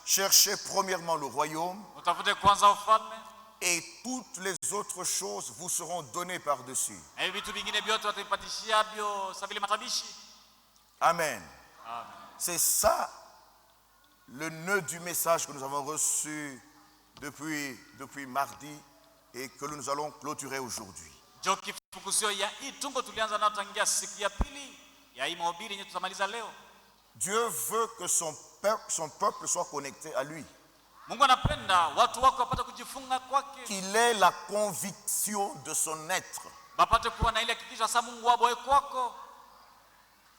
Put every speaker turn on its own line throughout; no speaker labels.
Cherchez premièrement le royaume et toutes les autres choses vous seront données par-dessus. Amen. C'est ça le nœud du message que nous avons reçu depuis mardi et que nous allons clôturer aujourd'hui. Dieu veut que son peuple soit connecté à lui. Qu'il ait la conviction de son être.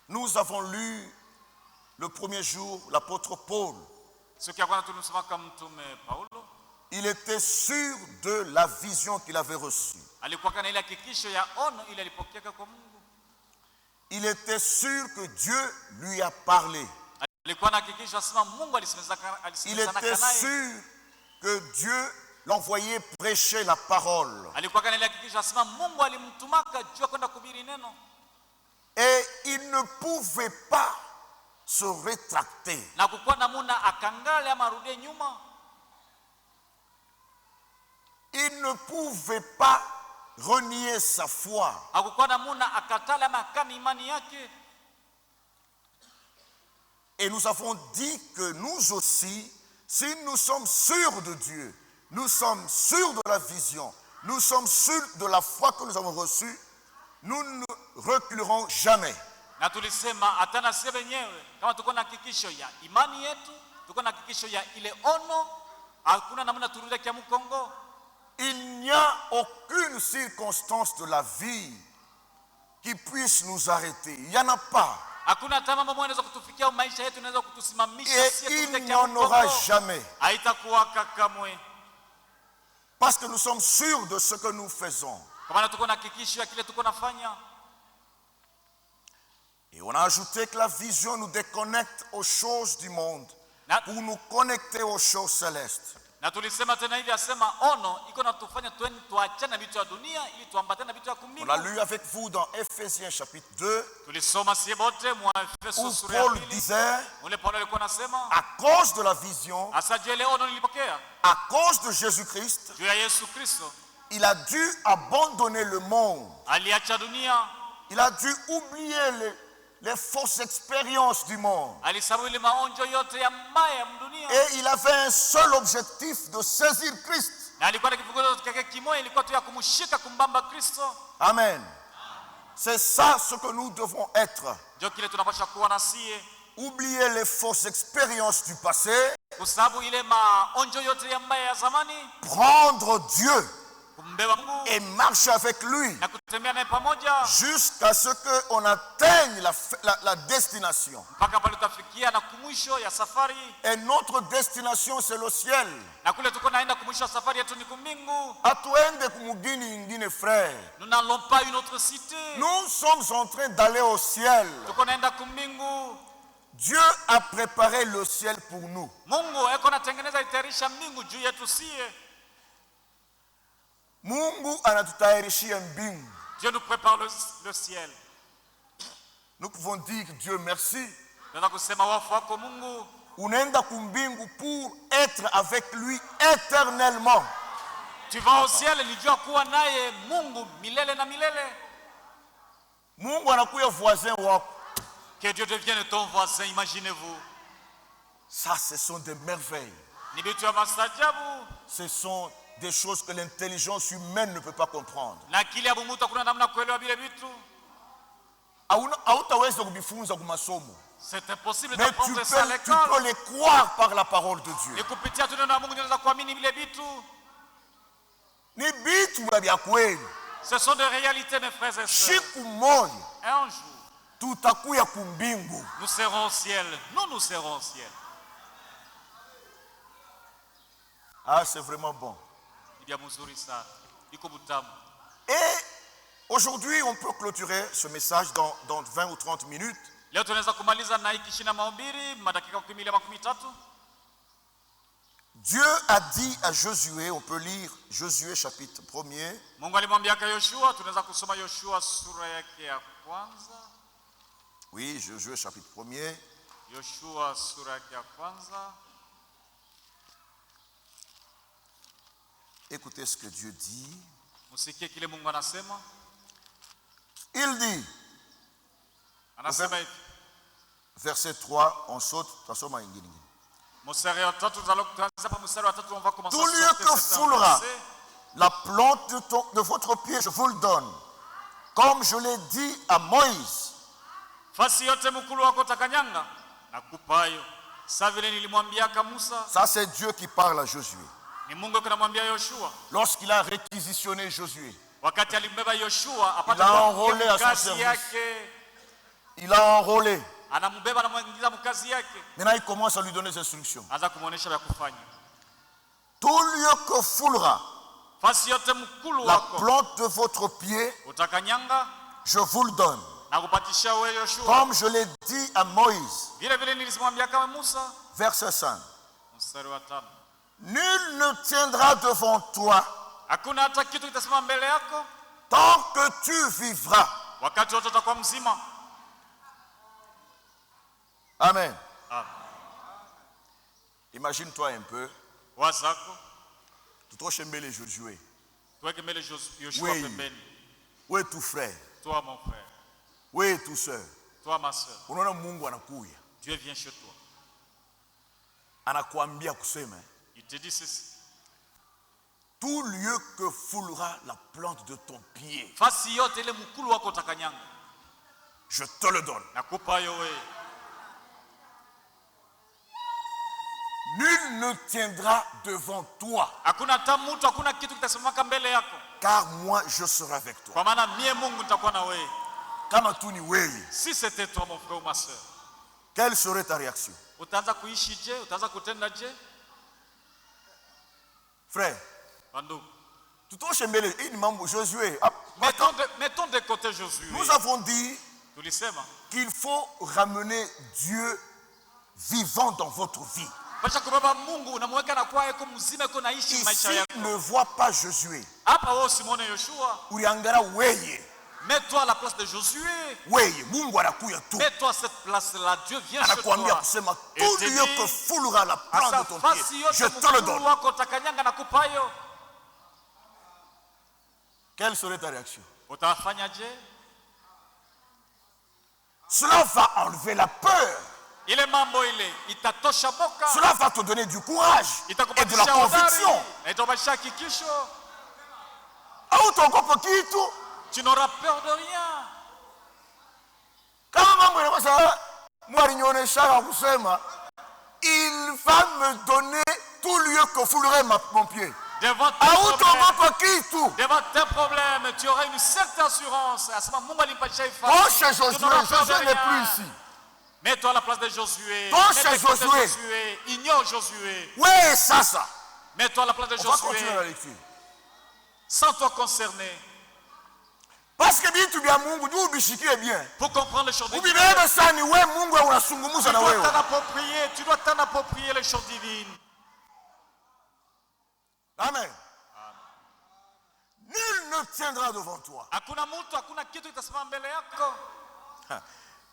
Nous avons lu le premier jour l'apôtre Paul. Il était sûr de la vision qu'il avait reçue. Il était sûr que Dieu lui a parlé. Il était sûr que Dieu l'envoyait prêcher la parole. Et il ne pouvait pas se rétracter. Il ne pouvait pas renier sa foi. Et nous avons dit que nous aussi, si nous sommes sûrs de Dieu, nous sommes sûrs de la vision, nous sommes sûrs de la foi que nous avons reçue, nous ne reculerons jamais. Il n'y a aucune circonstance de la vie qui puisse nous arrêter. Il n'y en a pas. Et il n'y en aura jamais. Parce que nous sommes sûrs de ce que nous faisons. Et on a ajouté que la vision nous déconnecte aux choses du monde pour nous connecter aux choses célestes. On a lu avec vous dans Ephésiens chapitre 2 où Paul disait, à cause de la vision, à cause de Jésus-Christ, il a dû abandonner le monde. Il a dû oublier les fausses expériences du monde. Et il avait un seul objectif, de saisir Christ. Amen. C'est ça ce que nous devons être. Oublier les fausses expériences du passé. Prendre Dieu et marcher avec lui jusqu'à ce qu'on atteigne la destination. Et notre destination, c'est le ciel. Frère.
Nous n'allons pas une autre cité.
Nous sommes en train d'aller au ciel. Dieu a préparé le ciel pour nous. Mungu anatutayarishia mbingu.
Dieu nous prépare le ciel.
Nous pouvons dire Dieu merci.
Unaenda
kumbingu pour être avec lui éternellement.
Tu vas au ciel lijua kuwa naye Mungu milele na milele.
Mungu anakuya voisin wako.
Que Dieu devienne ton voisin, imaginez-vous.
Ça, ce sont des merveilles. Ce sont des choses que l'intelligence humaine ne peut pas comprendre.
C'est impossible
mais
d'apprendre ça à
tu peux les croire par la parole de Dieu.
Ce sont des réalités, mes frères et sœurs. Un jour, nous serons au ciel. Nous serons au ciel.
Ah, c'est vraiment bon. Et aujourd'hui, on peut clôturer ce message dans 20 ou 30 minutes. Dieu a dit à Josué, on peut lire Josué chapitre 1er. Oui, Josué chapitre 1er.
Yoshua sura ya kwanza.
Écoutez ce que Dieu dit.
Musikie kile Mungu anasema.
Il dit,
anasema hivi.
Verset 3, on saute, tasoma ingine.
Mstari wa 3 tunaanza pa mstari wa 3 on va commencer.
Tout lieu que foulera la plante de votre pied, je vous le donne. Comme je l'ai dit à Moïse.
Fasi yote mkulu wako utakanyanga nakupa hayo. Sasa vile nilimwambiaka Musa.
Ça c'est Dieu qui parle à Josué.
Ni Mungu anamwambia Yoshua.
Lorsqu'il a réquisitionné Josué.
Wakati alimbeba Yoshua apate
enrôlé à son service. Il a enrôlé.
Anambeba na muingiza mkazi yake.
Maintenant il commence à lui donner des instructions.
Anza kumuonesha vya kufanya.
Tout lieu que foulera
fasi yote mkulu
la
wako
plante de votre pied,
utakanyanga
je vous le donne.
Na kupatisha wewe Yoshua.
Comme je l'ai dit à Moïse.
Vile vile nilimwambia kama Musa.
Verset 5.
Mstari wa 5.
Nul ne tiendra devant toi.
Hakuna hata kitu kitasimama mbele yako.
Tant que tu vivras.
Wakati wote utakuwa mzima.
Amen.
Amen.
Imagine-toi un peu.
Wazako.
Tutoshe mbele Josué.
Tuweke mbele Yoshua pembeni.
Wewe tu frère.
Toi mon frère.
Wewe tu sœur.
Toi ma sœur.
Unaona Mungu anakuja.
Dieu vient chez toi.
Anakuambia kusema.
Il te dit ceci.
Tout lieu que foulera la plante de ton pied.
Fasi yote ile mkulu wako utakanyanga.
Je te le donne.
Nakupa yo wewe.
Nul ne tiendra devant toi.
Hakuna tamutu, hakuna kitu kitasimama mbele yako.
Car moi je serai avec toi.
Kwa maana mie Mungu nitakuwa na wewe.
Kama tu ni wewe.
Si c'était toi mon frère ou ma sœur.
Quelle serait ta réaction?
Utaanza kuishi je? Utaanza kutenda je?
Frère.
Bandu.
Tutoshe mbele hii mambo Josué.
Mettons de côté Josué.
Nous avons dit qu'il faut ramener Dieu vivant dans votre vie. Ici ne vois pas Josué.
Mets-toi à la place de Josué.
Mets-toi
à cette place-là. Dieu vient chez toi.
Tout lieu que foulera la plante de ton pied, je te le donne. Quelle serait ta réaction? Cela va enlever la peur. Cela va te donner du courage et de la conviction.
Tu n'auras peur de rien.
Il va me donner tout lieu que foulerait mon pied.
Devant tes problèmes, tu auras une certaine assurance.
Josué n'est plus ici.
Mets-toi à la place de Josué.
Josué.
Ignore Josué.
Oui, ça.
Mets-toi à la place de Josué.
On va continuer la lecture.
Sans toi concerner.
Parce que bien tu bien Mungu, tu bishikie bien.
Pour comprendre les choses divines. Tu dois t'en approprier les choses divines.
Amen. Nul ne tiendra devant toi.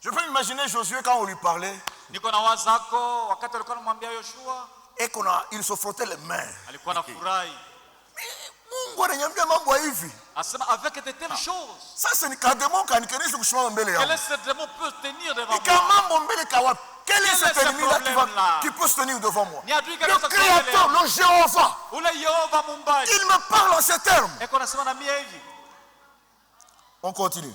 Je peux imaginer Josué quand on lui parlait. Et qu'il se frottait les mains.
Avec de telles choses.
Ça c'est un démon qui
quel est ce démon peut tenir devant moi?
Quel est cet ennemi-là qui peut se tenir devant moi? Le Créateur, le Jéhovah. Il me parle en ces termes. On continue.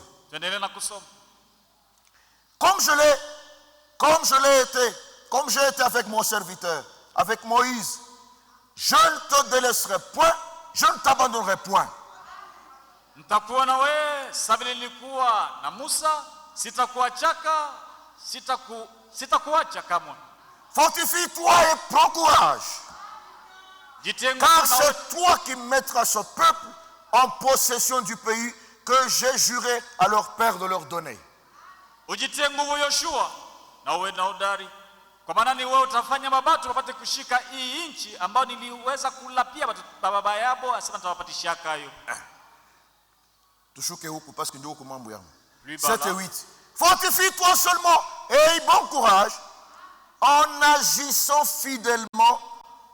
Comme j'ai été avec mon serviteur, avec Moïse, je ne te délaisserai point, je ne t'abandonnerai point.
Nitakuwa na wewe, sababu nilikuwa na Musa, sitakuachaka, sitakuacha kamwe.
Fortifie-toi et prends courage. Car c'est toi qui mettras ce peuple en possession du pays que j'ai juré à leur père de leur donner.
Ujitie nguvu Yoshua, na uwe na hodari. Kwa maana ni wewe utafanya mabatu wapate kushika hii nchi ambayo niliweza kulapia baba yao, asema nitawapatishia hayo.
Tushuke huku parce que ndio huko mambo yangu. 7 et 8. Fortifie-toi seulement et aie bon courage en agissant fidèlement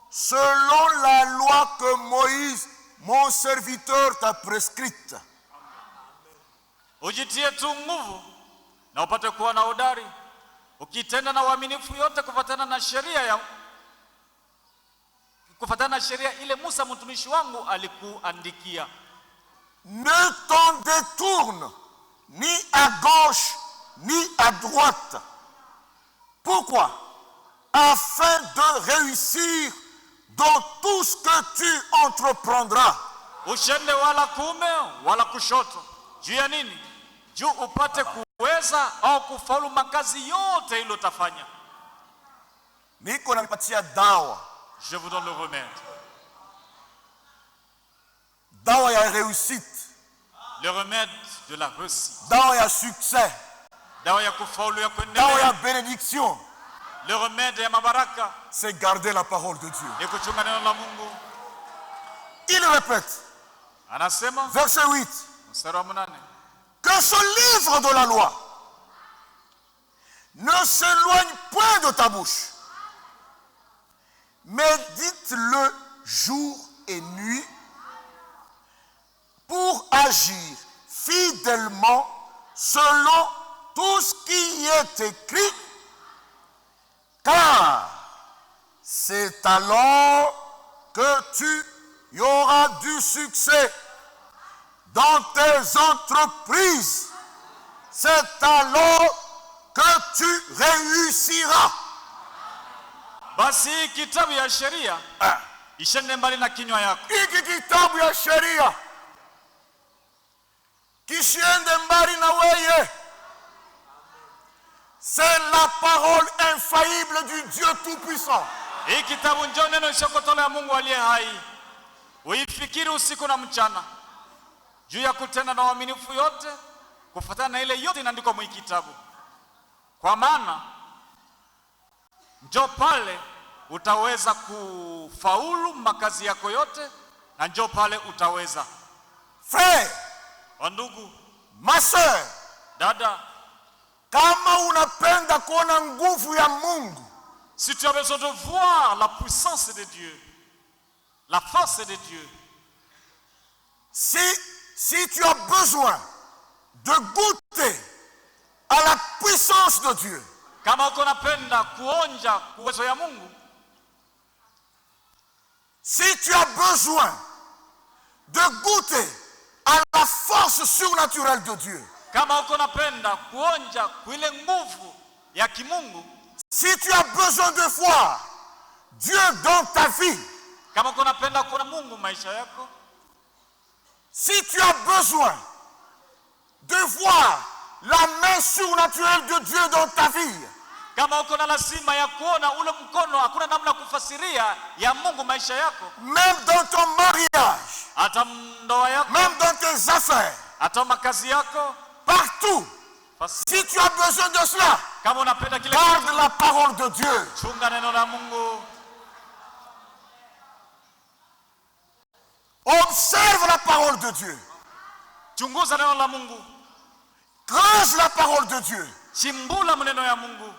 selon la loi que Moïse, mon serviteur, t'a prescrite.
Ujitie tu nguvu na upate kuwa na hodari, ukitenda na uaminifu yote kufuatana na sheria ile Musa mtumishi wangu alikuandikia.
Ne t'en détourne ni à gauche ni à droite. Pourquoi? Afin de réussir dans tout ce que tu entreprendras.
Ushende wala kuume wala kushoto. Juu ya nini? Juu upate kuweza au kufaulu makazi yote ile utafanya.
Niko nampatia dawa.
Je vous donne le remède.
Dawa ya réussite.
Le remède de la réussite.
Dawa ya succès.
Dawa ya kufaulu ya kuendelea.
Dawa ya bénédiction.
Le remède ya mabaraka.
C'est garder la parole de Dieu.
Ni kuchunga neno la Mungu.
Il répète.
Anasema.
Verset 8.
Mstari wa 8.
Que ce livre de la loi ne s'éloigne point de ta bouche. Médite-le jour et nuit pour agir fidèlement selon tout ce qui est écrit, car c'est alors que tu y auras du succès dans tes entreprises. C'est alors que tu réussiras.
Basi kitabu ya sheria ishende mbali na kinywa yako.
Hiki kitabu ya sheria kishiende mbali na wewe. C'est la parole infaillible du Dieu Tout-Puissant.
Hiki kitabu ndio neno ishokotola ya Mungu aliye hai. Uifikiri usiku na mchana juu ya kutenda na uaminifu yote kufuatana na ile yote inaandikwa mwa kitabu. Kwa maana njoo pale utaweza kufaulu makazi yako yote, na njoo pale utaweza.
Frère,
ndugu,
ma sœur,
dada,
kama unapenda kuona nguvu ya Mungu,
si tu as besoin de voir la puissance de Dieu, la force de Dieu,
si tu as besoin de goûter à la puissance de Dieu,
kama uko napenda kuonja uwezo ya Mungu,
si tu as besoin de goûter à la force surnaturelle de Dieu,
kama uko napenda kuonja ile nguvu ya kimungu,
si tu as besoin de voir Dieu dans ta vie,
kama uko napenda kuona Mungu maisha yako,
si tu as besoin de voir la main surnaturelle de Dieu dans ta vie,
kama uko na lazima ya kuona ule mkono, hakuna namna kufasiria ya Mungu maisha yako,
même dans ton mariage,
hata ndoa yako,
même dans tes affaires,
hata makazi yako,
partout, si tu as besoin de cela,
kama unapenda kile,
garde la parole de Dieu.
Chunga neno la Mungu.
Observe la parole de Dieu.
Chunguza neno la Mungu.
Creuse la parole de Dieu.
Chimbula maneno ya Mungu.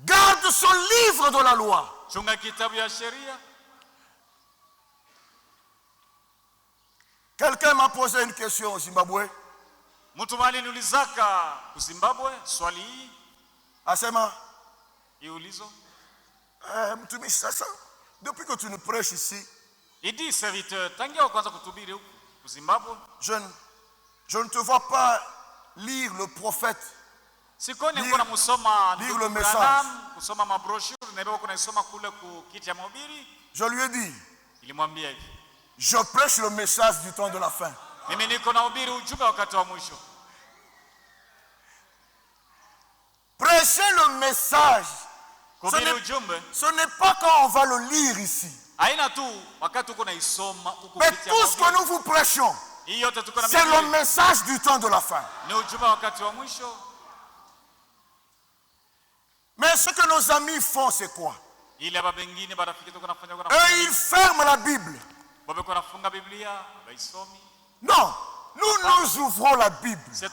Garde ce livre de la loi.
Chunga kitabu ya sheria.
Quelqu'un m'a posé une question au Zimbabwe.
Mtu aliniulizaka ku Zimbabwe swali hii.
Asema,
iulizo.
Mtumishi sasa, depuis que tu nous prêches ici,
il dit serviteur, tangia kwanza kuhubiri huko ku Zimbabwe,
je ne te vois pas lire le prophète.
Sikoni kuna musoma
lire le message.
Kusoma mabrochure na bebo kuna isoma kule ku kiti ya mahubiri.
Je lui ai dit,
nilimwambia hivi,
je prêche le message du temps de la fin.
Mimi niko nahubiri ujumbe wakati wa mwisho.
Prêcher le message, ce n'est pas quand on va le lire ici. Mais tout ce que nous vous prêchons, c'est le message du temps de la fin. Mais ce que nos amis font, c'est quoi? Eux, ils ferment la Bible. Non, nous ouvrons la Bible. Je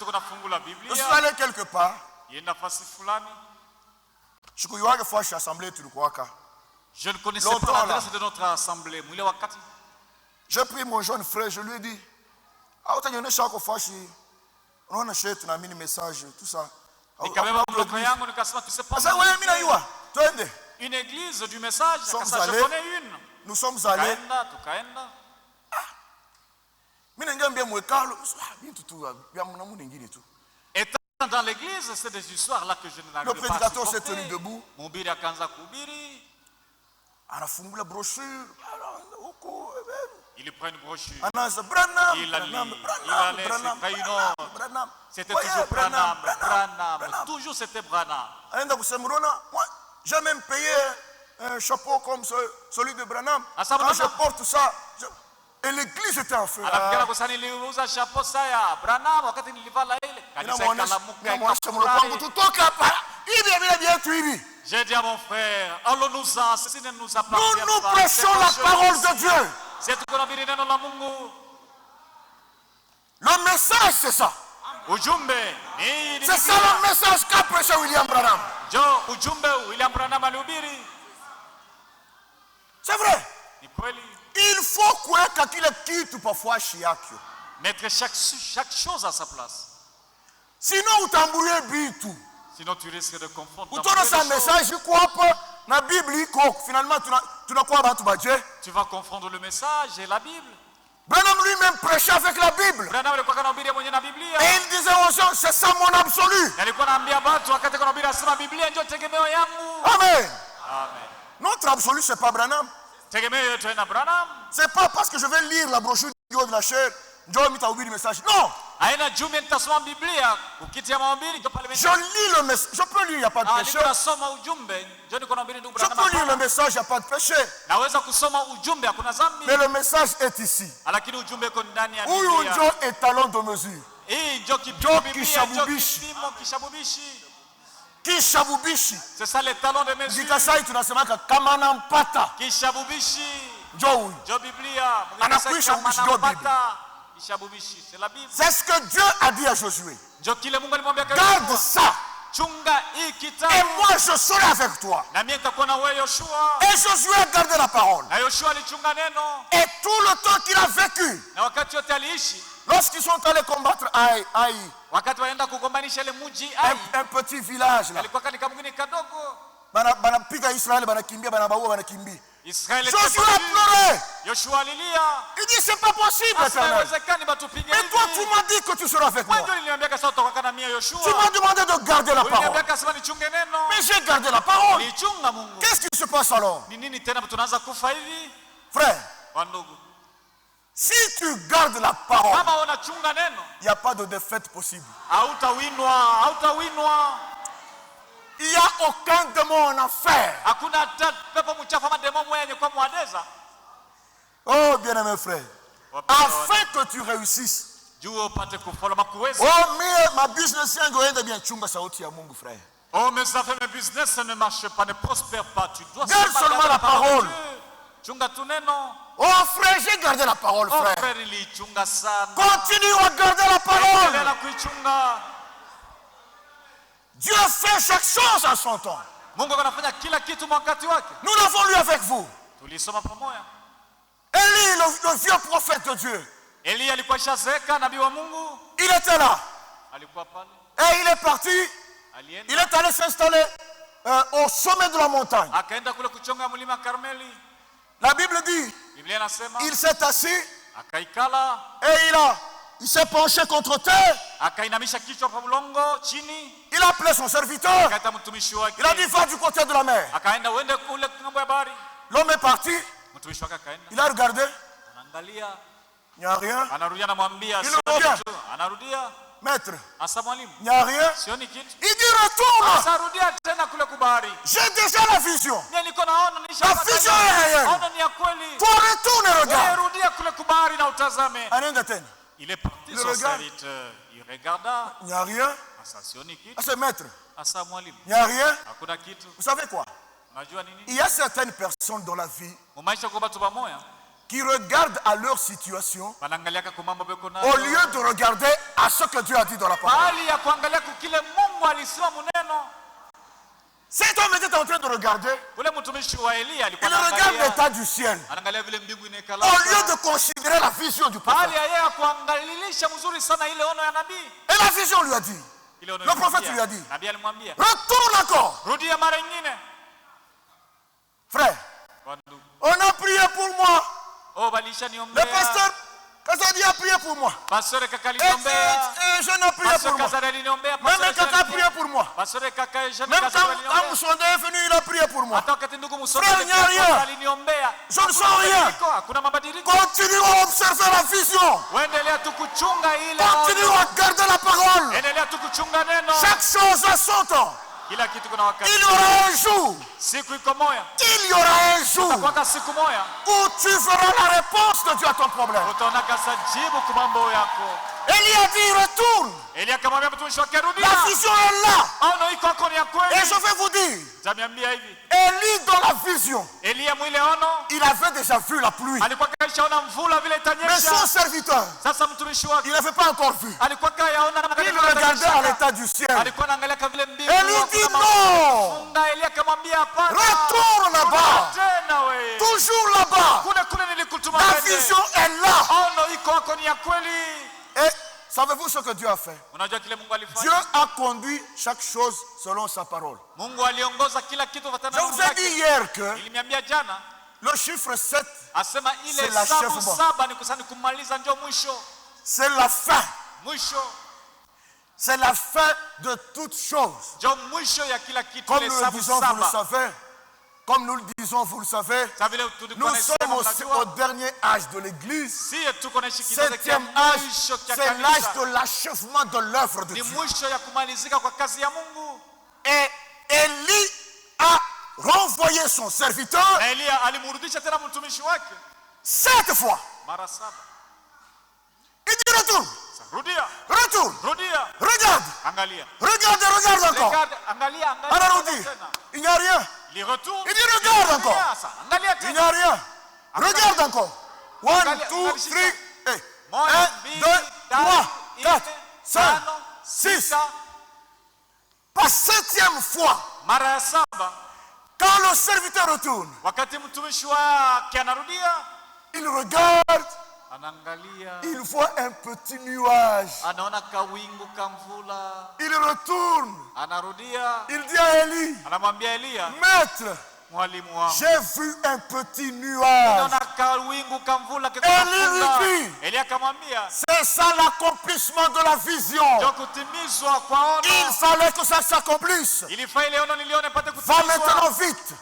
suis allé quelque part. Shikuyuage fashi assemblée tulikuwaka.
Je ne connaissais pas l'adresse de notre assemblée.
J'ai pris mon jeune frère, je lui ai dit, ah, tu as donné chaque fashi, on achète un mini message, tout ça.
Une église du message,
nous sommes allés.
Étant dans l'église, c'est des histoires là que je n'arrive pas à supporter.
Le prédicateur s'est tenu debout.
Il prend une brochure.
Il
la lit. C'était toujours Branham. Toujours c'était Branham.
J'ai même payé un chapeau comme celui de Branham. Quand je porte ça, et l'église était en feu.
J'ai dit à mon frère, allons-nous-en, ceci ne nous appartient pas.
Nous prêchons la parole de Dieu. Le message, c'est ça. C'est ça le message qu'a prêché William Branham. C'est vrai. Il faut qu'il quitte parfois Chiakio.
Mettre chaque chose à sa place.
Sinon, vous t'embrouillez bitou.
Sinon, tu risques de confondre.
Vous donnez un message, je crois pas. La Bible, finalement, tu n'as quoi à Dieu.
Tu vas confondre le message et la Bible.
Branham lui-même prêchait avec la Bible. Et il disait aux gens, c'est ça mon absolu. Amen. Notre absolu, c'est pas Branham. C'est pas parce que je vais lire la brochure du haut de la chair, je vais mettre le message. Non. Je lis le message. Je peux lire, il n'y a pas de péché. Je peux lire le message, il n'y a pas de péché. Mais le message est ici. Où Dieu est talon de mesure. Kishabubishi.
C'est ça les talons de mesure. Kishabubishi.
Jo
Biblia.
C'est ce que Dieu a dit à Josué. Garde ça. Et moi je serai avec toi. Et Josué a gardé la parole. Et tout le temps qu'il a vécu, lorsqu'ils sont allés combattre Aïe, un petit village là. Josué a pleuré. Il dit c'est pas possible. Mais toi tu m'as dit que tu seras avec moi. Tu m'as demandé de garder la parole. Mais j'ai gardé la parole. Qu'est-ce qui se passe alors? Frère, si tu gardes la parole, il n'y a pas de défaite possible. Il n'y a aucun démon en enfer. Oh bien-aimé frère, afin que tu réussisses. Oh mais ma business est bien chunga sauti ya Mungu frère.
Oh mes affaires, mes business ne marchent pas, ne prospèrent pas. Tu dois
garde seulement la parole. Oh frère, j'ai gardé la parole frère. Continue à garder la parole. Dieu fait chaque chose à son temps. Nous l'avons lu avec vous. Élie, le vieux prophète de Dieu. Il était là. Et il est parti. Il est allé s'installer au sommet de la montagne. La Bible dit, il s'est assis et il s'est penché contre terre. Il a appelé son serviteur. Il a dit, va du côté de la mer. L'homme est parti. Il a regardé. Il n'y a rien. Il revient. Maître, il n'y a rien. Il dit retourne. J'ai déjà la vision. La vision est réelle. Toi retourne et regarde.
Il est parti, son serviteur. Il regarda.
Il n'y a rien. C'est maître. Il n'y a rien. Vous savez quoi? Il y a certaines personnes dans la vie qui regardent à leur situation au lieu de regarder à ce que Dieu a dit dans la parole.
Mungu alisema muneno.
Cet homme était en train de regarder.
Ule mtumishi wa Elia alikuwa
il regarde l'état du ciel.
Anaangalia vile mbingu inaekala.
Au lieu de considérer la vision du prophète.
Bali yeye kuangalilisha mzuri sana ile ono ya nabii.
Et la vision lui a dit. Le prophète lui a dit.
Nabii alimwambia.
Retourne encore.
Rudia mara nyingine.
Frère. On a prié pour moi.
Oh, balisha niombea.
Le pasteur Kazadi a prié pour moi.
Pasteur Kaka niombea.
Et je n'ai prié pour moi. Même Kaka a prié pour moi.
Pasteur Kaka je
même quand Moussonde est venu, il a prié pour moi. Frère, il n'y a rien. Je ne sens rien. Continuons à observer la vision. Continuons à garder la parole. Chaque chose a son temps. Il y aura un jour. Il y aura un jour où tu verras la réponse de Dieu à ton problème. Élie a dit retourne. La vision est là. Et je vais vous dire, Élie dans la vision, il avait déjà vu la pluie. Mais son serviteur, il n'avait pas encore vu. Il regardait à l'état du ciel. Élie dit non. Retourne là-bas. Toujours là-bas. La vision est là. Et savez-vous ce que Dieu a fait? Dieu a conduit chaque chose selon sa parole. Je vous ai dit hier que le chiffre 7, c'est l'achèvement. C'est la fin. C'est la fin de toutes choses. Comme nous le disons, vous le savez. Comme nous le disons, vous le savez, nous sommes au dernier âge de l'Église. 7e âge, c'est l'âge de l'achèvement de l'œuvre de Dieu. Et Élie a renvoyé son serviteur 7 fois. Il dit retourne. Retourne. Regarde. Regarde encore. Alors on dit, il n'y a rien. Il dit regarde encore. Il n'y a rien. Regarde encore. 1, 2, 3. 1, 2, 3, 4, 5, 6. Par 7e fois, quand le serviteur retourne, il regarde. Il voit un petit nuage. Il retourne. Il dit à Élie, Maître, j'ai vu un petit nuage. Élie lui dit, c'est ça l'accomplissement de la vision. Il fallait que ça s'accomplisse. Va maintenant vite.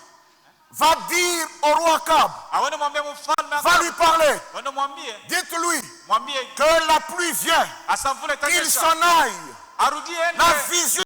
Va dire au roi Akab. Va lui parler. Dites-lui que la pluie vient. Il s'en aille. La vision